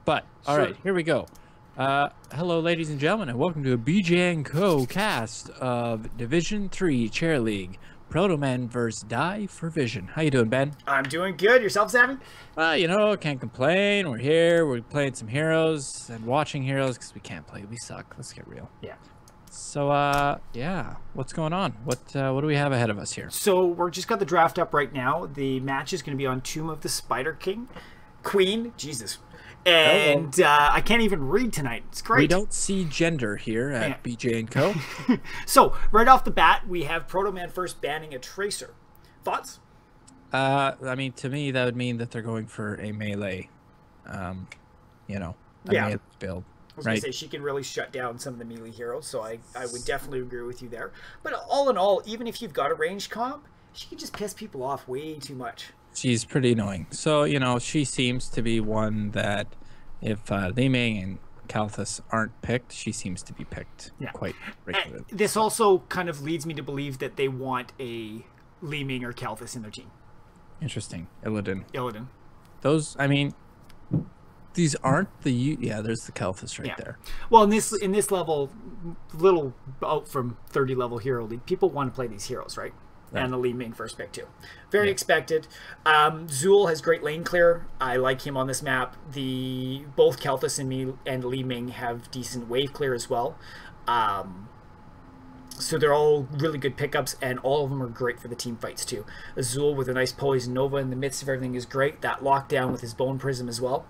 But all right, here we go. Hello, ladies and gentlemen, and welcome to a BJ & Co. cast of Division 3 Chair League. Protomen vs. Die for Vision. How you doing, Ben? I'm doing good. Yourself, Savvy? You know, can't complain. We're here. We're playing some heroes and watching heroes because we can't play. We suck. Let's get real. Yeah. So, yeah. What's going on? What do we have ahead of us here? So we're just got the draft up right now. The match is going to be on Tomb of the Spider Queen. Jesus. And I can't even read tonight. It's great. We don't see gender here at BJ & Co. So, right off the bat, we have Protoman first banning a Tracer. Thoughts? I mean, to me, that would mean that they're going for a melee, melee build. I was going to say, she can really shut down some of the melee heroes, so I would definitely agree with you there. But all in all, even if you've got a ranged comp, she can just piss people off way too much. She's pretty annoying. So, she seems to be one that if Li Ming and Kalthus aren't picked, she seems to be picked quite regularly. This also kind of leads me to believe that they want a Li Ming or Kalthus in their team. Interesting. Illidan. Those, I mean, these aren't the... Yeah, there's the Kalthus right there. Well, in this level, little out from 30 level hero league, people want to play these heroes, right? And the Li Ming first pick too. Very expected. Zul has great lane clear. I like him on this map. Both Kalthus and Li Ming have decent wave clear as well. So they're all really good pickups, and all of them are great for the team fights too. Azul with a nice Poison Nova in the midst of everything is great. That lockdown with his Bone Prism as well.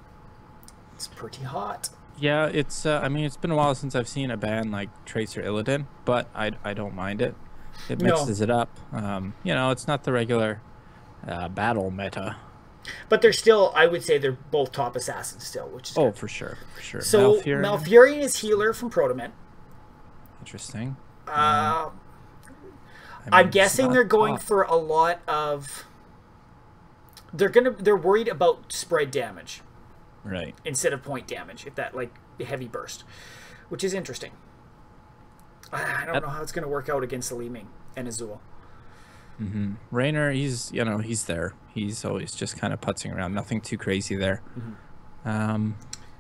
It's pretty hot. Yeah, it's I mean, it's been a while since I've seen a ban like Tracer Illidan, but I don't mind it. It mixes it up. It's not the regular battle meta. But they're still, I would say they're both top assassins still, which is good. For sure. So Malfurion is healer from Protomen. Interesting. I'm guessing they're going for a lot of... They're worried about spread damage. Right. Instead of point damage, if that, like, heavy burst. Which is interesting. I don't know how it's going to work out against the Li Ming and Azul. Raynor, he's there. He's always just kind of putzing around. Nothing too crazy there.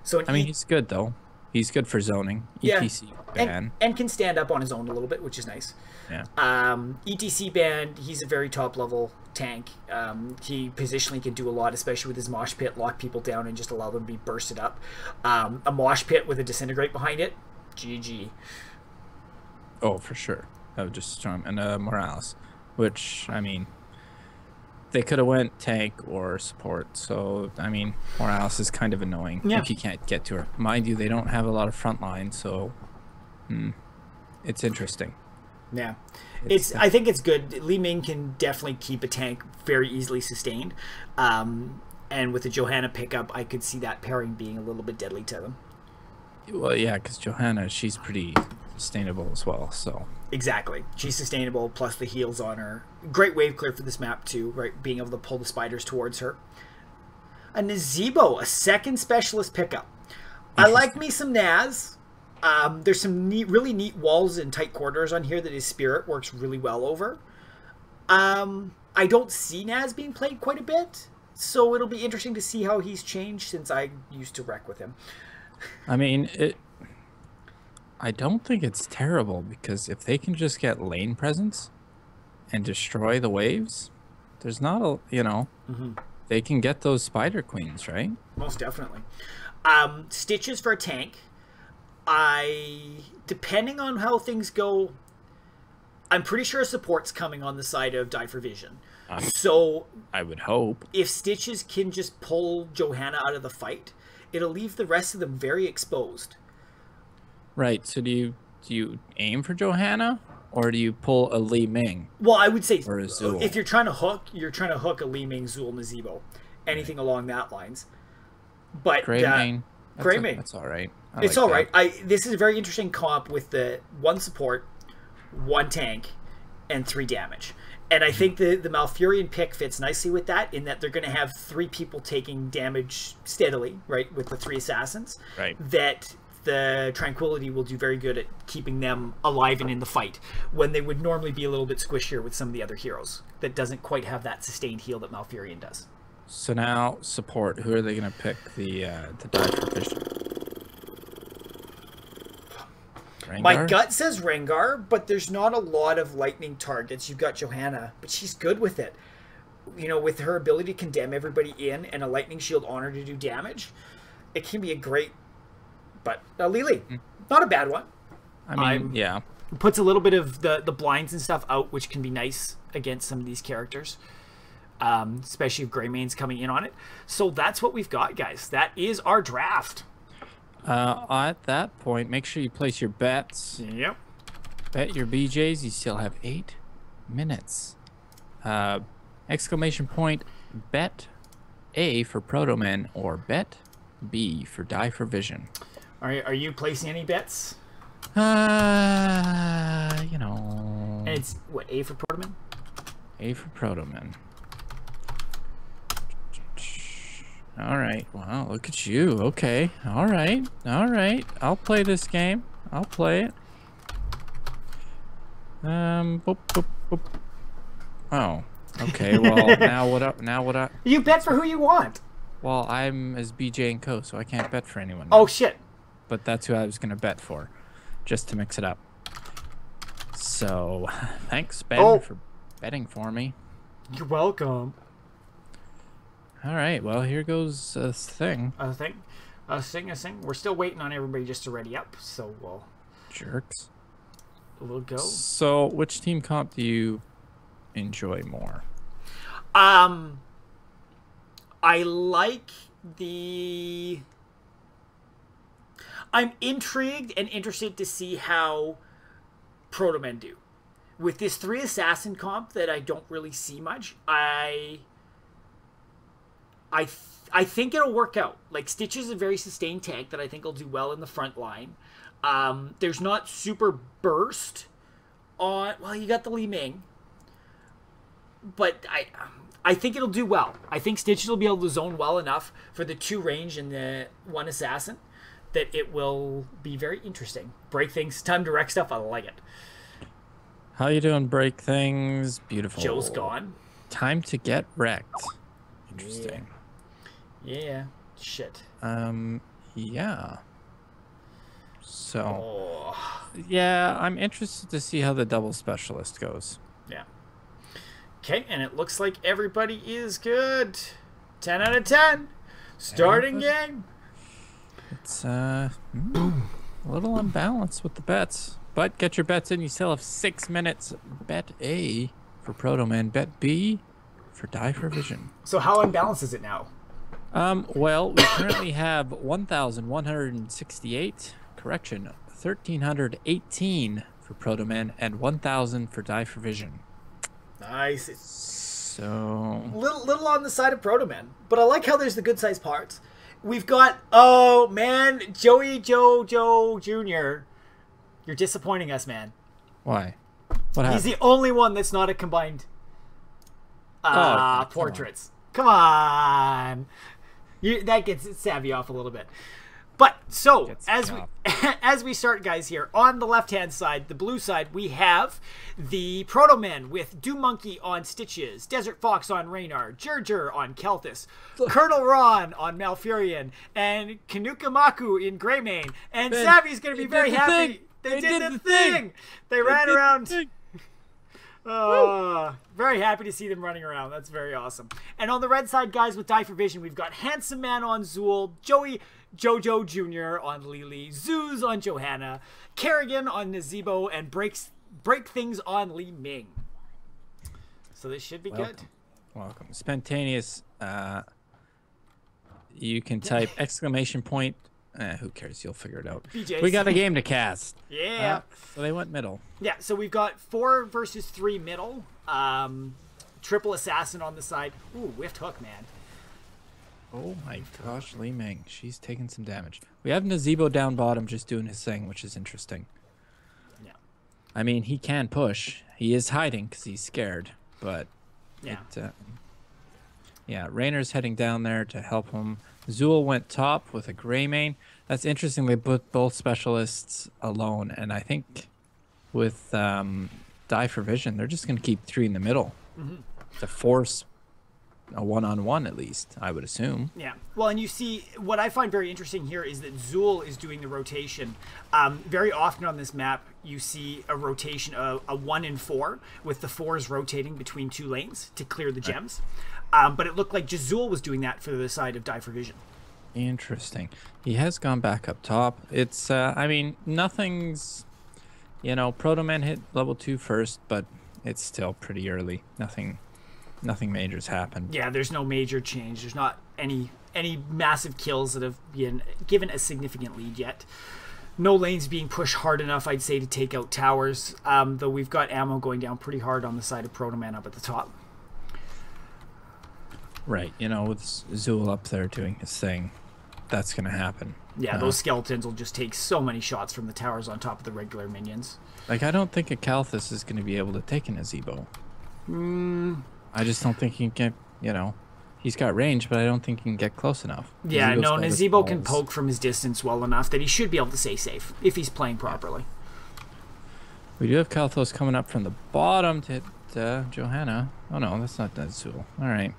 He's good, though. He's good for zoning. ETC ban. And can stand up on his own a little bit, which is nice. Yeah. ETC ban, he's a very top-level tank. He positionally can do a lot, especially with his mosh pit, lock people down and just allow them to be bursted up. A mosh pit with a disintegrate behind it, GG. Oh, for sure. That would just charm. And Morales, which, I mean, they could have went tank or support. So, I mean, Morales is kind of annoying if you can't get to her. Mind you, they don't have a lot of front line, so it's interesting. Yeah. I think it's good. Li Ming can definitely keep a tank very easily sustained. And with the Johanna pickup, I could see that pairing being a little bit deadly to them. Well, yeah, because Johanna, she's pretty sustainable as well, so... Exactly. She's sustainable, plus the heals on her. Great wave clear for this map, too, right? Being able to pull the spiders towards her. A Nazeebo, a second specialist pickup. I like me some Naz. There's some really neat walls and tight corridors on here that his spirit works really well over. I don't see Naz being played quite a bit, so it'll be interesting to see how he's changed since I used to wreck with him. I mean, I don't think it's terrible, because if they can just get lane presence and destroy the waves, there's not a, they can get those spider queens, right? Most definitely. Stitches for a tank. Depending on how things go, I'm pretty sure support's coming on the side of Die for Vision. So I would hope. If Stitches can just pull Johanna out of the fight, it'll leave the rest of them very exposed. Right. So do you aim for Johanna, or do you pull a Li Ming? Well, I would say if you're trying to hook, a Li Ming, Zul, Nazeebo, anything along that lines. But Greymane. Greymane. That's all right. It's all right. This is a very interesting comp with the 1 support, 1 tank, and 3 damage. And I think the Malfurion pick fits nicely with that, in that they're going to have 3 people taking damage steadily, right, with the 3 assassins. Right. That the Tranquility will do very good at keeping them alive and in the fight, when they would normally be a little bit squishier with some of the other heroes that doesn't quite have that sustained heal that Malfurion does. So now support. Who are they gonna pick the die for vision? My Rengar? gut says Rengar, but there's not a lot of lightning targets. You've got Johanna, but she's good with it. You know, with her ability to condemn everybody in and a lightning shield on her to do damage, it can be a great. But Lily, not a bad one. I mean, yeah. Puts a little bit of the blinds and stuff out, which can be nice against some of these characters, especially if Greymane's coming in on it. So that's what we've got, guys. That is our draft. At that point, make sure you place your bets. Yep. Bet your BJs. You still have 8 minutes. Exclamation point, bet A for Protomen or bet B for Die for Vision. Are you placing any bets? You know. And it's, what, A for Protomen? A for Protomen. All right. Wow, look at you. Okay. All right. All right. I'll play this game. I'll play it. Boop, boop, boop. Oh. Okay. Well, now what up? Now what up? You bet for who you want. Well, I'm as BJ and Co, so I can't bet for anyone. Oh shit. But that's who I was gonna bet for, just to mix it up. So, thanks Ben for betting for me. You're welcome. All right, well, here goes a thing. A thing. We're still waiting on everybody just to ready up, so we'll... Jerks. We'll go. So, which team comp do you enjoy more? I like the... I'm intrigued and interested to see how Protomen do. With this 3 assassin comp that I don't really see much, I think it'll work out. Like, Stitch is a very sustained tank that I think will do well in the front line. There's not super burst on... Well, you got the Li Ming. But I think it'll do well. I think Stitch will be able to zone well enough for the 2 range and the 1 assassin that it will be very interesting. Break things, time to wreck stuff, I like it. How you doing, Break Things? Beautiful. Joe's gone. Time to get wrecked. Interesting. Yeah. Shit. Yeah. So, yeah, I'm interested to see how the double specialist goes. Yeah. Okay, and it looks like everybody is good. 10 out of 10. Starting game. It's a little unbalanced with the bets. But get your bets in. You still have 6 minutes. Bet A for Protoman. Bet B for Die for Vision. So how unbalanced is it now? Well, we currently have 1,168. Correction, 1,318 for Protoman and 1,000 for Die for Vision. Nice. So little on the side of Protomen, but I like how there's the good sized parts. We've got, oh man, Joe Jr. You're disappointing us, man. Why? What happened? He's the only one that's not a combined portraits. Come on. That gets Savvy off a little bit. But so as we start, guys, here on the left-hand side, the blue side, we have the Protomen with Doom Monkey on Stitches, Desert Fox on Raynar, Jurger on Kelthus, Colonel Ron on Malfurion, and Kanukamaku in Greymane. And Savvy's going to be very happy. They did the thing. They ran around. Very happy to see them running around. That's very awesome. And on the red side, guys, with Die for Vision, we've got Handsome Man on Zool, Jojo Jr. on Lily, Zeus on Johanna, Kerrigan on Nazebo, and Break Things on Li Ming. So this should be good. Welcome. Spontaneous. You can type exclamation point. Who cares? You'll figure it out. BJ's. We got a game to cast. Yeah. So they went middle. Yeah, so we've got 4 versus 3 middle. Triple assassin on the side. Ooh, whiffed hook, man. Oh my gosh, Li Ming. She's taking some damage. We have Nazebo down bottom just doing his thing, which is interesting. Yeah. I mean, he can push. He is hiding because he's scared. But, yeah, Raynor's heading down there to help him. Zool went top with a Greymane. That's interesting. They put both specialists alone. And I think with Die for Vision, they're just going to keep 3 in the middle to force a one-on-one at least, I would assume. Yeah. Well, and you see, what I find very interesting here is that Zool is doing the rotation. Very often on this map, you see a rotation of a 1 and 4, with the 4s rotating between 2 lanes to clear the gems. But it looked like just Zool was doing that for the side of Die for Vision. Interesting. He has gone back up top. It's, I mean, nothing's, you know, Protomen hit level 2 first, but it's still pretty early. Nothing major's happened. Yeah, there's no major change. There's not any massive kills that have been given a significant lead yet. No lanes being pushed hard enough, I'd say, to take out towers, though we've got ammo going down pretty hard on the side of Protoman up at the top. Right, you know, with Zool up there doing his thing, that's going to happen. Yeah, those skeletons will just take so many shots from the towers on top of the regular minions. Like, I don't think a Kalthus is going to be able to take an Azebo. I just don't think he can get, you know, he's got range, but I don't think he can get close enough. Yeah, no, Nazebo can poke from his distance well enough that he should be able to stay safe if he's playing properly. We do have Kalthus coming up from the bottom to hit Johanna. Oh no, that's not Zool. All right.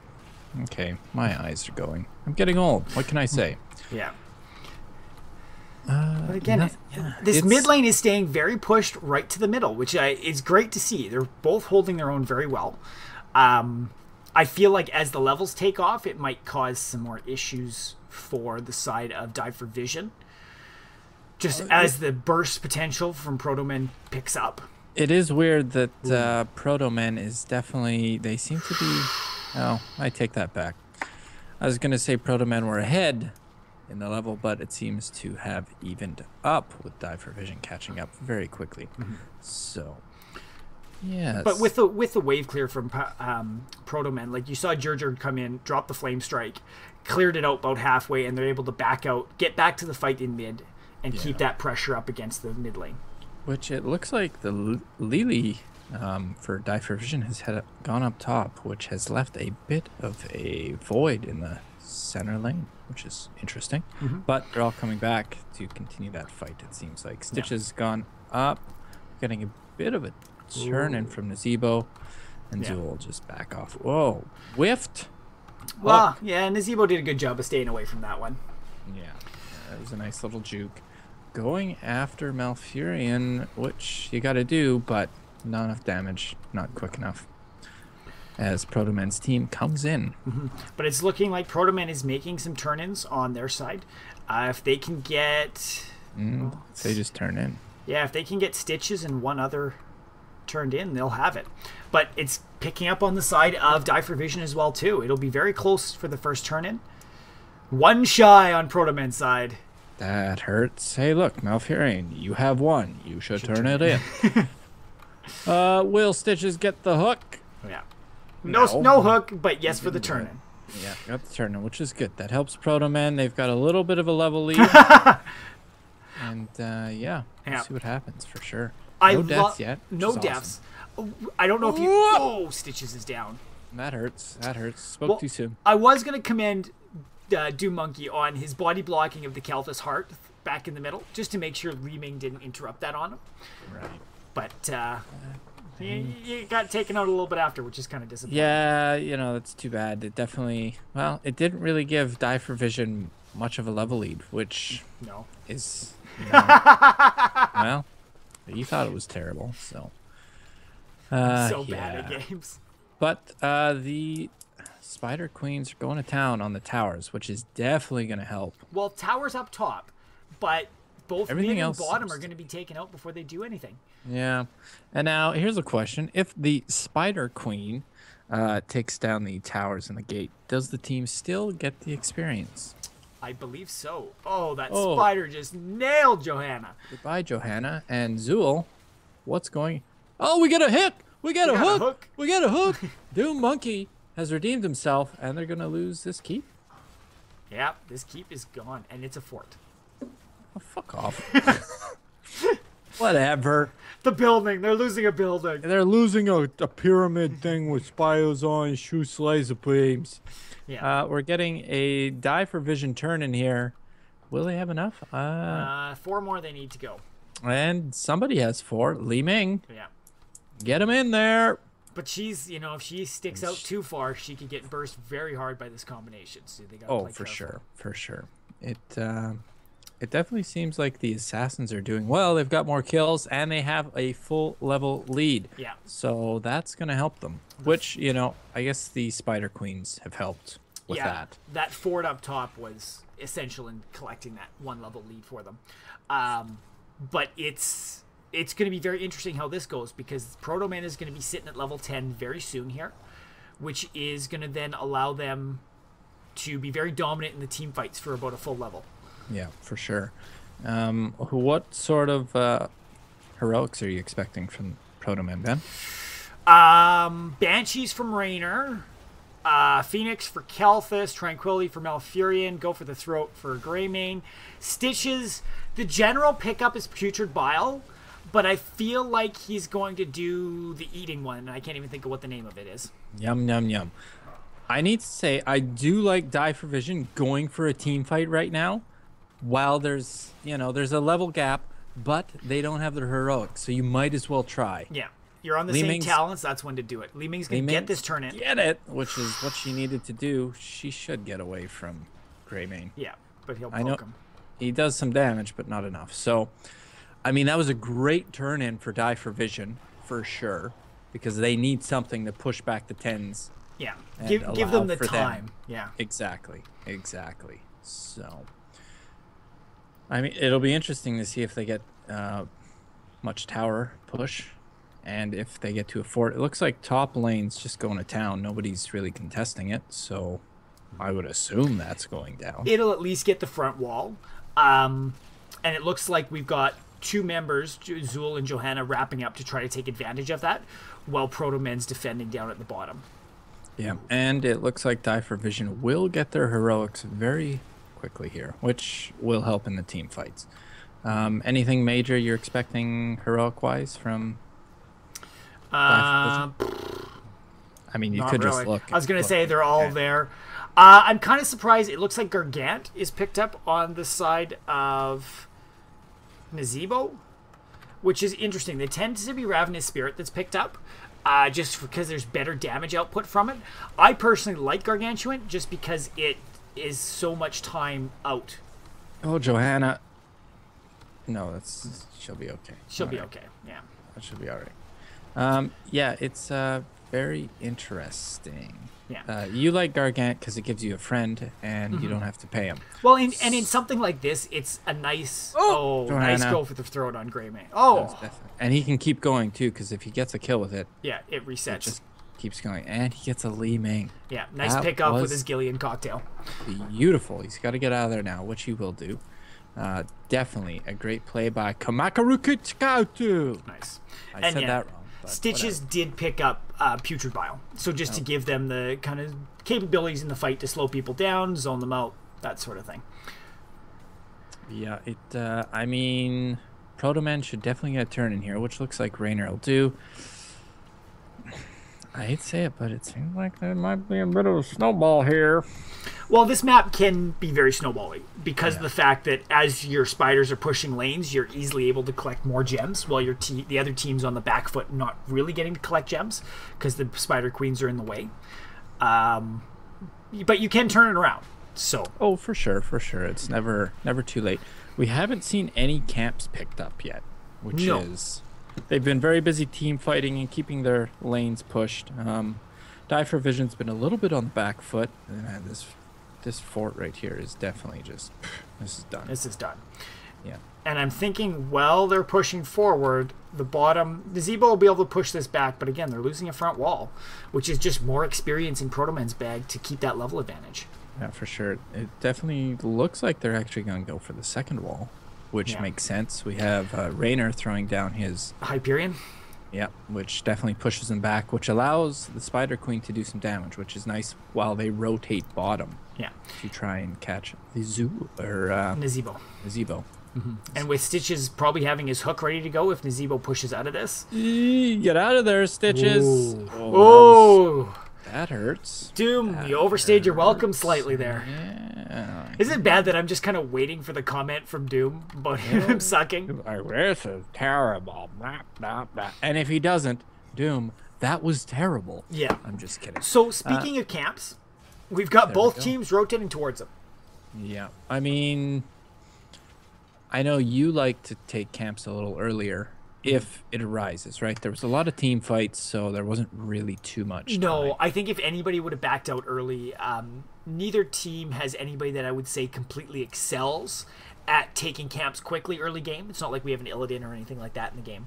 Okay, my eyes are going. I'm getting old. What can I say? Yeah. But again, this mid lane is staying very pushed right to the middle, which is great to see. They're both holding their own very well. I feel like as the levels take off, it might cause some more issues for the side of Die for Vision. Just as the burst potential from Protomen picks up. It is weird that Protomen is definitely... They seem to be... Oh, I take that back. I was going to say Protomen were ahead in the level, but it seems to have evened up with Die for Vision catching up very quickly. So... Yes. But with the wave clear from Protomen, like you saw Jurjur come in, drop the flame strike, cleared it out about halfway, and they're able to back out, get back to the fight in mid, and keep that pressure up against the mid lane. Which it looks like the Lily for Die for Vision has gone up top, which has left a bit of a void in the center lane, which is interesting. But they're all coming back to continue that fight, it seems like. Stitch has gone up, getting a bit of a turn in from Nazebo, and Zool will just back off. Whoa, whiffed. Well, yeah, Nazebo did a good job of staying away from that one. Yeah, that was a nice little juke. Going after Malfurion, which you got to do, but not enough damage, not quick enough. As Protomen's team comes in. But it's looking like Protomen is making some turn-ins on their side. If they can get... they just turn in. Yeah, if they can get Stitches and one other turned in, they'll have it. But it's picking up on the side of Die for Vision as well, too. It'll be very close for the first turn-in. One shy on Protomen's side. That hurts. Hey, look, Malfurion, you have one. You should turn it in. Will Stitches get the hook? Yeah. No hook, but yes for the turn-in. Yeah, got the turn-in, which is good. That helps Protomen. They've got a little bit of a level lead. And, yeah, we'll see what happens for sure. No deaths yet. No deaths. Awesome. I don't know if you... Oh, Stitches is down. That hurts. That hurts. Spoke too soon. I was going to commend Doom Monkey on his body blocking of the Kalthus Heart back in the middle, just to make sure Li Ming didn't interrupt that on him. Right. But he got taken out a little bit after, which is kind of disappointing. Yeah, you know, that's too bad. It definitely... Well, it didn't really give Die for Vision much of a level lead, which is... You know, well... You thought it was terrible, so... so bad at games. But the Spider Queens are going to town on the towers, which is definitely going to help. Well, towers up top, but both everything mid and else bottom are going to be taken out before they do anything. Yeah. And now, here's a question. If the Spider Queen takes down the towers and the gate, does the team still get the experience? I believe so. Oh, that spider just nailed Johanna. Goodbye, Johanna. And Zool, what's going... Oh, we get a hook! We got a hook! We got a hook! Doom Monkey has redeemed himself, and they're going to lose this keep? Yeah, this keep is gone, and it's a fort. Oh, fuck off. Whatever. The building. They're losing a building. They're losing a pyramid thing with spires on, shoots laser beams. Yeah. We're getting a Die for Vision turn in here. Will they have enough? 4 more they need to go. And somebody has 4. Li Ming. Yeah. Get him in there. But she's, if she sticks out too far, she could get burst very hard by this combination. So they got to play for careful. sure, for sure. It definitely seems like the assassins are doing well. They've got more kills and they have a full level lead. Yeah. So that's gonna help them. Which I guess the Spider Queens have helped with that. That fort up top was essential in collecting that 1 level lead for them. But it's going to be very interesting how this goes, because Protomen is going to be sitting at level 10 very soon here, which is going to then allow them to be very dominant in the team fights for about a full level. Yeah, for sure. What sort of heroics are you expecting from Protomen, Ben? Banshees from Raynor, Phoenix for Kelthus, Tranquility for Malfurion, Go for the Throat for Greymane, Stitches. The general pickup is Putrid Bile, but I feel like he's going to do the eating one, and I can't even think of what the name of it is. Yum, yum, yum. I need to say, I do like Die for Vision going for a team fight right now, while there's a level gap, but they don't have their heroics, so you might as well try. Yeah. You're on the same talents, that's when to do it. Li Ming's going to get this turn in. Get it, which is what she needed to do. She should get away from Greymane. Yeah, but he'll poke him. He does some damage, but not enough. So, I mean, that was a great turn in for Die for Vision, for sure, because they need something to push back the 10s. Yeah, give them the time. Yeah. Exactly. So, I mean, it'll be interesting to see if they get much tower push. And if they get to a fort, it looks like top lane's just going to town. Nobody's really contesting it, so I would assume that's going down. It'll at least get the front wall. And it looks like we've got 2 members, Zul and Johanna, wrapping up to try to take advantage of that, while Protomen's defending down at the bottom. Yeah, and it looks like Die for Vision will get their heroics very quickly here, which will help in the team fights. Anything major you're expecting heroic-wise from... I mean, you could just look. I was going to say they're all there. I'm kind of surprised. It looks like Gargant is picked up on the side of Nazebo, which is interesting. They tend to be Ravenous Spirit that's picked up, just because there's better damage output from it. I personally like Gargantuan just because it is so much time out. Oh, Johanna. No, she'll be okay. She'll be okay, yeah. That should be all right. Yeah, it's very interesting. Yeah. You like Gargant because it gives you a friend and you don't have to pay him. Well, and in something like this, it's a nice nice Go for the Throat on Greymane. Oh, and he can keep going too, because if he gets a kill with it, yeah, it resets. It just keeps going, and he gets a Li Ming. Yeah, nice pick up with his Gillian cocktail. Beautiful. He's got to get out of there now, which he will do. Definitely a great play by Kamakaru Kitskautu. Nice. I said that wrong. Stitches did pick up Putrid Bile, so just to give them the kind of capabilities in the fight to slow people down, zone them out, that sort of thing. Yeah, I mean, Protomen should definitely get a turn in here, which looks like Raynor will do. I hate to say it, but it seems like there might be a bit of a snowball here. Well, this map can be very snowbally because of the fact that as your spiders are pushing lanes, you're easily able to collect more gems, while the other team's on the back foot not really getting to collect gems because the spider queens are in the way. But you can turn it around. So. Oh, for sure. It's never too late. We haven't seen any camps picked up yet, which is... They've been very busy team fighting and keeping their lanes pushed. Die for Vision's been a little bit on the back foot. And this fort right here is definitely just... This is done. This is done. Yeah. And I'm thinking, well, they're pushing forward. The bottom... The Zebo will be able to push this back, but again, they're losing a front wall, which is just more experience in Protomen's bag to keep that level advantage. Yeah, for sure. It definitely looks like they're actually going to go for the second wall, which makes sense. We have Raynor throwing down his... Hyperion? Yeah, which definitely pushes him back, which allows the Spider Queen to do some damage, which is nice while they rotate bottom. Yeah. To try and catch the Nazebo. Nazebo. Mm-hmm. And with Stitches probably having his hook ready to go if Nazebo pushes out of this. Get out of there, Stitches. Ooh. Oh. That hurts. Doom, you overstayed your welcome slightly there. Yeah. Is it bad that I'm just kind of waiting for the comment from Doom about him sucking? This is terrible. And if he doesn't, Doom, That was terrible. Yeah. I'm just kidding. So speaking of camps, we've got both teams rotating towards them. Yeah. I mean, I know you like to take camps a little earlier if it arises, right? There was a lot of team fights, so there wasn't really too much time. I think if anybody would have backed out early, neither team has anybody that I would say completely excels at taking camps quickly early game. It's not like we have an Illidan or anything like that in the game.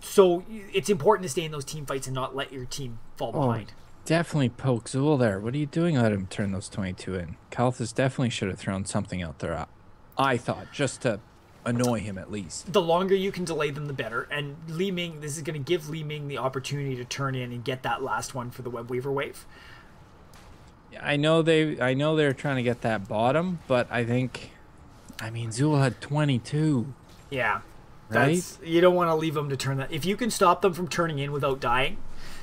So it's important to stay in those team fights and not let your team fall behind. Definitely poke Zool there. What are you doing? Let him turn those 22 in. Kalthus definitely should have thrown something out there, I thought, just to annoy him at least. The longer you can delay them, the better. And Li Ming, this is going to give Li Ming the opportunity to turn in and get that last one for the Web Weaver wave. I know they're trying to get that bottom, but I mean, Zool had 22. Yeah. Right? You don't want to leave them to turn that. If you can stop them from turning in without dying,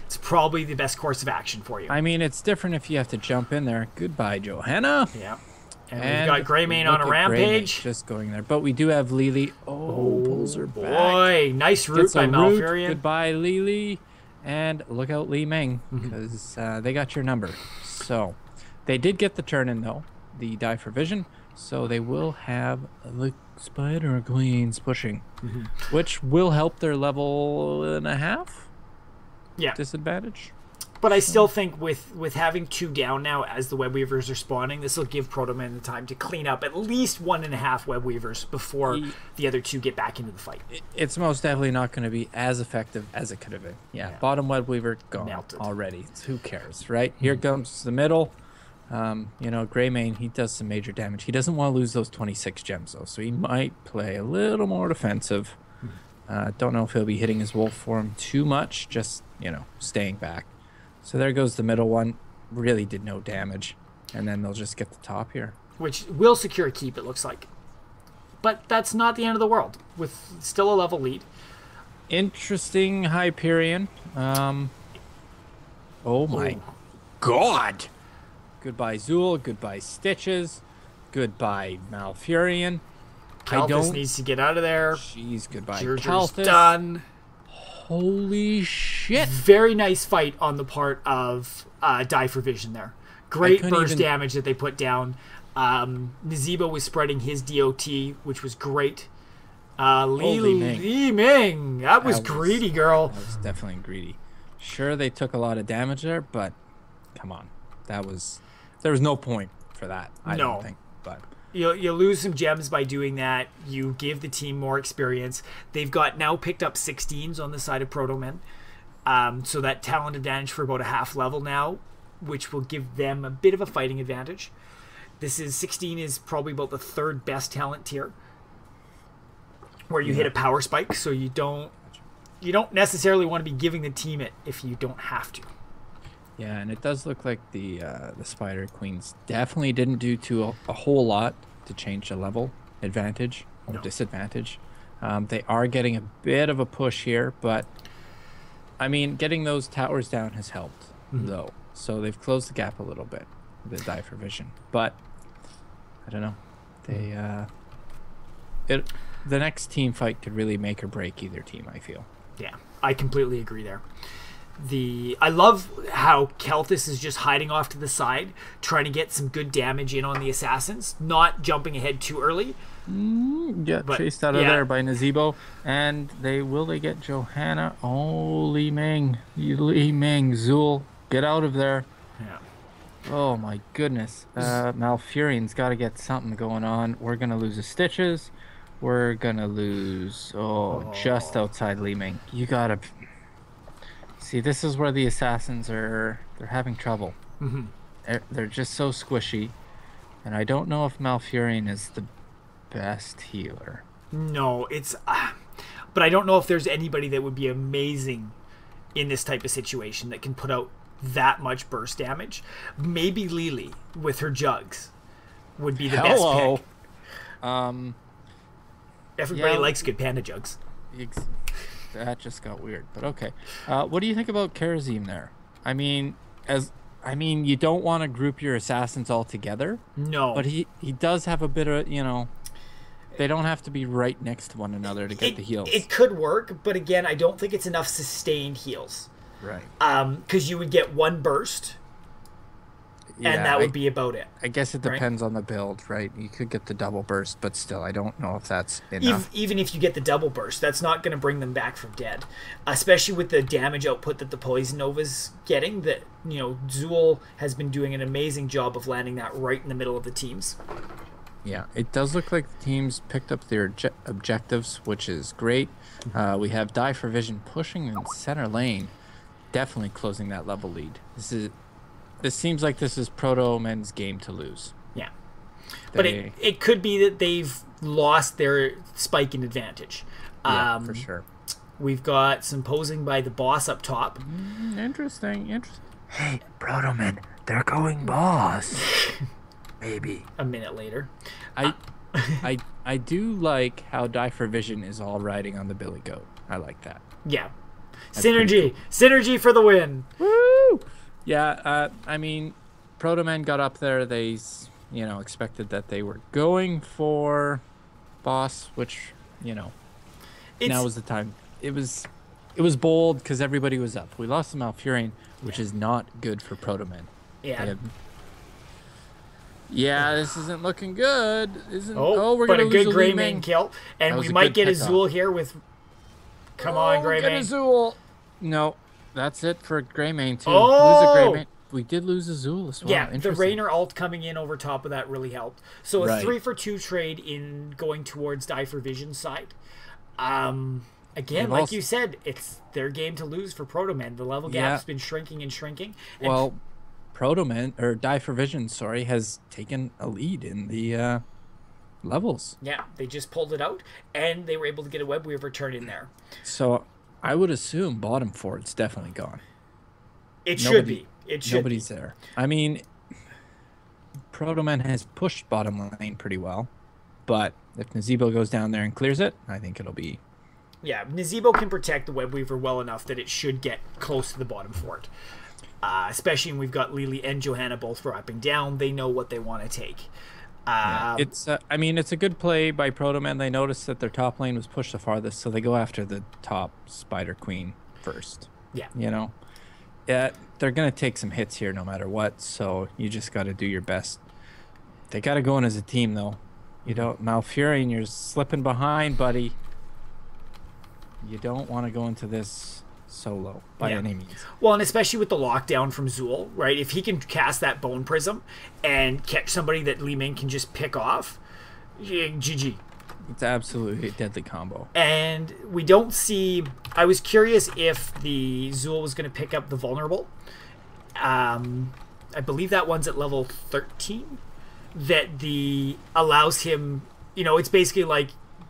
it's probably the best course of action for you. I mean, it's different if you have to jump in there. Goodbye, Johanna. Yeah. And we've got Greymane on a rampage. Just going there. But we do have Lily. Oh, pulls her back. Boy, nice root by Malfurion. Goodbye, Lily. And look out, Li Ming, because they got your number. So they did get the turn in, though, the Die for Vision. So they will have the Spider Queens pushing, which will help their level and a half disadvantage. But I still think with having 2 down now as the Web Weavers are spawning, this will give Protomen the time to clean up at least 1.5 Web Weavers before the other 2 get back into the fight. It's most definitely not going to be as effective as it could have been. Yeah. Bottom Web Weaver gone already. Who cares, right? Here comes the middle. You know, Greymane, he does some major damage. He doesn't want to lose those 26 gems, though, so he might play a little more defensive. Don't know if he'll be hitting his wolf form too much, just, you know, staying back. So there goes the middle one. Really did no damage. And then they'll just get the top here. Which will secure a keep, it looks like. But that's not the end of the world, with still a level lead. Interesting Hyperion. Oh my god! Goodbye Zool, goodbye Stitches, goodbye Malfurion. Kalthus needs to get out of there. Jeez, goodbye Kalthus. Done. Holy shit. Very nice fight on the part of Die for Vision there. Great burst damage that they put down. Nazeebo was spreading his DOT, which was great. Li Ming. That was greedy, girl. That was definitely greedy. Sure, they took a lot of damage there, but come on. There was no point for that, I don't think. But you lose some gems by doing that. You give the team more experience. They've got now picked up 16s on the side of Protomen. So that talent advantage for about a half level now, which will give them a bit of a fighting advantage. 16 is probably about the 3rd best talent tier, where you hit a power spike, so you don't necessarily want to be giving the team it if you don't have to. Yeah, and it does look like the Spider Queens definitely didn't do a whole lot to change the level advantage or disadvantage. They are getting a bit of a push here, but I mean, getting those towers down has helped, though. So they've closed the gap a little bit, the Die for Vision. But I don't know. The next team fight could really make or break either team, I feel. Yeah, I completely agree there. I love how Kalthus is just hiding off to the side, trying to get some good damage in on the assassins, not jumping ahead too early. Chased out of there by Nazeebo, and they get Johanna. Oh, Li Ming, Zool, get out of there. Yeah. Oh my goodness, Malfurion's got to get something going on. We're gonna lose the Stitches. We're gonna lose. Just outside Li Ming. You gotta. See, this is where the assassins they're having trouble. They're just so squishy, and I don't know if Malfurion is the best healer. No, it's but I don't know if there's anybody that would be amazing in this type of situation that can put out that much burst damage. Maybe Lily with her jugs would be the best pick. Everybody likes good panda jugs. That just got weird, but okay. What do you think about Karazim there? I mean, you don't want to group your assassins all together. No. But he does have a bit of, they don't have to be right next to one another to get the heals. It could work, but again, I don't think it's enough sustained heals. Right. Because you would get one burst, and that would be about it. I guess it depends on the build, right? You could get the double burst, but still, I don't know if that's enough. Even if you get the double burst, that's not going to bring them back from dead. Especially with the damage output that the Poison Nova's getting. That, you know, Zool has been doing an amazing job of landing that right in the middle of the teams. Yeah, it does look like the teams picked up their objectives, which is great. We have Die for Vision pushing in center lane, definitely closing that level lead. This seems like this is Protomen's game to lose. Yeah, but it could be that they've lost their spike in advantage. Yeah, for sure. We've got some posing by the boss up top. Interesting. Hey, Protomen, they're going boss. Maybe. A minute later. I do like how Die for Vision is all riding on the Billy Goat. I like that. Yeah. Synergy. Cool. Synergy for the win. Woo! Yeah, I mean, Protomen got up there. They, you know, expected that they were going for boss, which, you know, now was the time. It was bold because everybody was up. We lost the Malfurion, which is not good for Protomen. Yeah. Yeah, this isn't looking good. We're going to lose a good Greymane kill. And we might get a Zool here with... Come on, Greymane. Get a Zool. No, that's it for Greymane, too. Oh! Lose a Greymane. We did lose a Zool as well. Yeah, the Rainer ult coming in over top of that really helped. So a 3-for-2 trade in going towards Die for Vision's side. Again, like you said, it's their game to lose for Protomen. The level gap's been shrinking and shrinking. Well... Protomen, or Die for Vision, sorry, has taken a lead in the levels. Yeah, they just pulled it out, and they were able to get a Web Weaver turn in there. So I would assume bottom ford's definitely gone. It should be. Nobody's there. I mean, Protomen has pushed bottom lane pretty well, but if Nazeebo goes down there and clears it, I think it'll be... Yeah, Nazeebo can protect the Web Weaver well enough that it should get close to the bottom fort. Especially when we've got Lily and Johanna both dropping down. They know what they want to take. I mean, it's a good play by Protomen. They noticed that their top lane was pushed the farthest, so they go after the top Spider Queen first. Yeah. You know? Yeah, they're going to take some hits here no matter what, so you just got to do your best. They got to go in as a team, though. You don't... Malfurion, you're slipping behind, buddy. You don't want to go into this... solo by any means. Well, and especially with the lockdown from Zool, right? If he can cast that Bone Prism and catch somebody that Li Ming can just pick off, GG. It's absolutely a deadly combo. And we don't see... I was curious if the Zool was going to pick up the Vulnerable. I believe that one's at level 13. That allows him... You know, it's basically like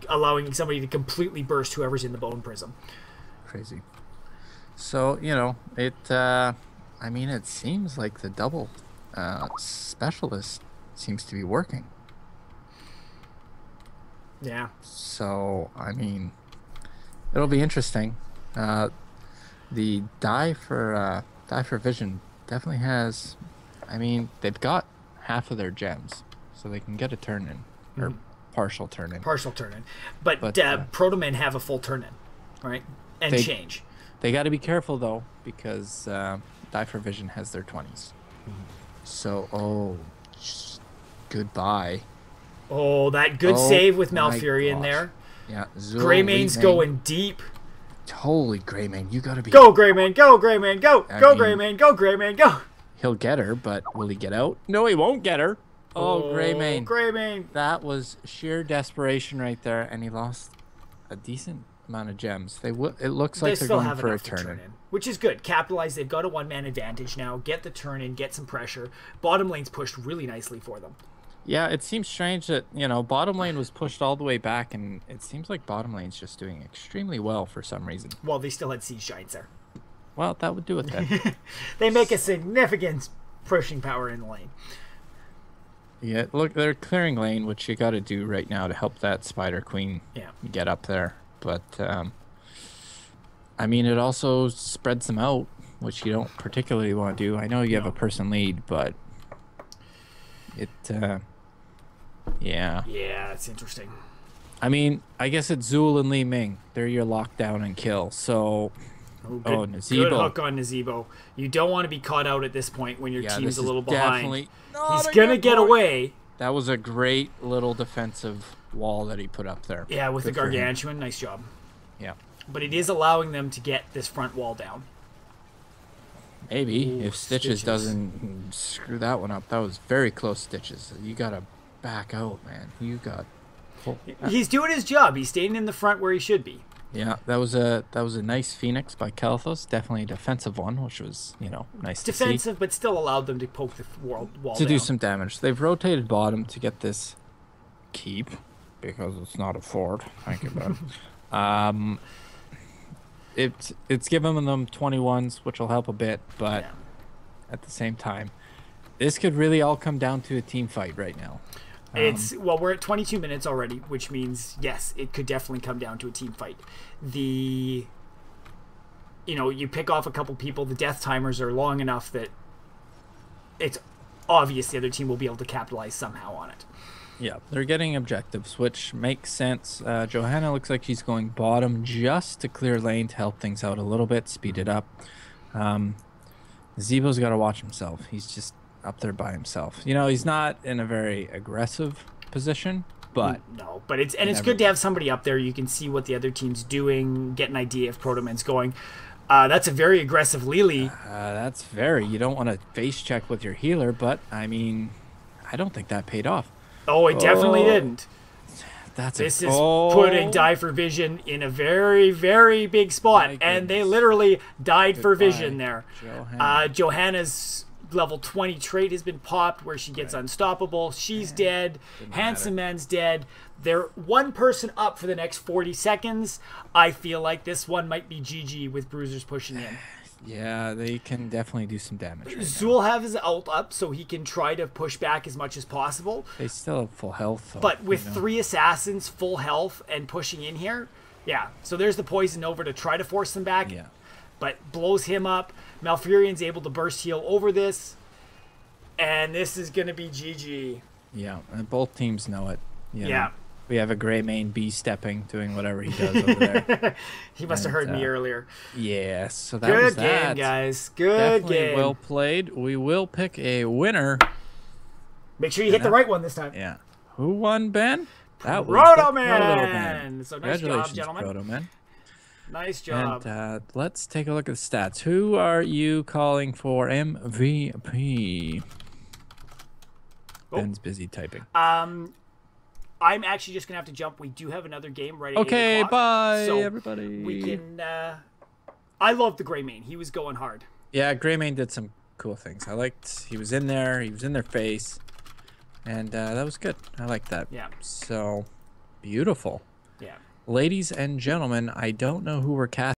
allowing somebody to completely burst whoever's in the Bone Prism. Crazy. So, you know, I mean, it seems like the double specialist seems to be working. Yeah. So, I mean, it'll be interesting. The Die for Vision definitely has, I mean, they've got half of their gems, so they can get a turn in, or partial turn in. Partial turn in. But Protomen have a full turn in, right? And change. They got to be careful, though, because Die for Vision has their 20s. So, goodbye. Oh, that good save with Malfurion there. Yeah. Greymane's going deep. Holy Greymane, you got to be... Go, Greymane, go, Greymane, go! Go, Greymane, go, Greymane, go! He'll get her, but will he get out? No, he won't get her. Oh, Greymane. Greymane. That was sheer desperation right there, and he lost a decent amount of gems. It looks like they're going for a turn in, which is good. Capitalize. They've got a one-man advantage now. Get the turn in, get some pressure. Bottom lane's pushed really nicely for them. Yeah, it seems strange that, you know, bottom lane was pushed all the way back, and it seems like bottom lane's just doing extremely well for some reason. Well, they still had Siege Giants there. Well, that would do it then. They make a significant pushing power in the lane. Yeah, look, they're clearing lane, which you got to do right now to help that Spider Queen get up there. But, I mean, it also spreads them out, which you don't particularly want to do. I know you have a person lead, but it, yeah. Yeah, it's interesting. I mean, I guess it's Zool and Li Ming. They're your lockdown and kill. So, Oh, good, Oh, good Nazebo. hook on Nazebo. You don't want to be caught out at this point when your team's a little behind. He's going to get away. That was a great little defensive wall that he put up there. Yeah, with the Gargantuan. Nice job. Yeah. But it is allowing them to get this front wall down. Maybe. Ooh, if Stitches doesn't screw that one up. That was very close, Stitches. You got to back out, man. You got... He's doing his job. He's staying in the front where he should be. Yeah, that was a nice Phoenix by Kalthos. Definitely a defensive one, which was, nice to see. Defensive, but still allowed them to poke the wall to down. Do some damage. They've rotated bottom to get this keep because it's not a fort. Thank you, bud. It's giving them 21s, which will help a bit, but at the same time, this could really all come down to a team fight right now. We're at 22 minutes already, which means yes, it could definitely come down to a team fight. You pick off a couple people, the death timers are long enough that it's obvious the other team will be able to capitalize somehow on it. Yeah, they're getting objectives, which makes sense. Johanna looks like she's going bottom just to clear lane to help things out a little bit, speed it up. Zebo's got to watch himself. He's just up there by himself. He's not in a very aggressive position, but no, but it's good to have somebody up there. You can see what the other team's doing, get an idea if Protomen's going. That's a very aggressive Lily. You don't want to face check with your healer, but I don't think that paid off. Oh, it definitely didn't. This is putting Die for Vision in a very, very big spot, and they literally died for Vision there. Johanna's level 20 trait has been popped where she gets unstoppable. She's dead. Handsome Man's dead. They're one person up for the next 40 seconds. I feel like this one might be GG with Bruisers pushing in. Yeah, they can definitely do some damage right Zool have his ult up so he can try to push back as much as possible. They still have full health. But with 3 assassins, full health, and pushing in here, so there's the poison over to try to force them back. Yeah. But blows him up. Malfurion's able to burst heal over this. And this is going to be GG. Yeah, and both teams know it. Yeah. We have a gray main B-stepping, doing whatever he does over there. He must have heard me earlier. Yeah, so that was that. Good game, guys. Good game. Well played. We will pick a winner. Make sure you hit the right one this time. Yeah. Who won, Ben? That was Protoman. So nice job, gentlemen. Protoman. Nice job. And let's take a look at the stats. Who are you calling for MVP? Ben's busy typing. I'm actually just going to have to jump. We do have another game right at 8 Okay, o'clock, bye, so everybody. We can... I love the Grey Mane. He was going hard. Yeah, Grey Mane did some cool things. He was in there. He was in their face. And that was good. I like that. Yeah. So, beautiful. Yeah. Ladies and gentlemen, I don't know who we're casting.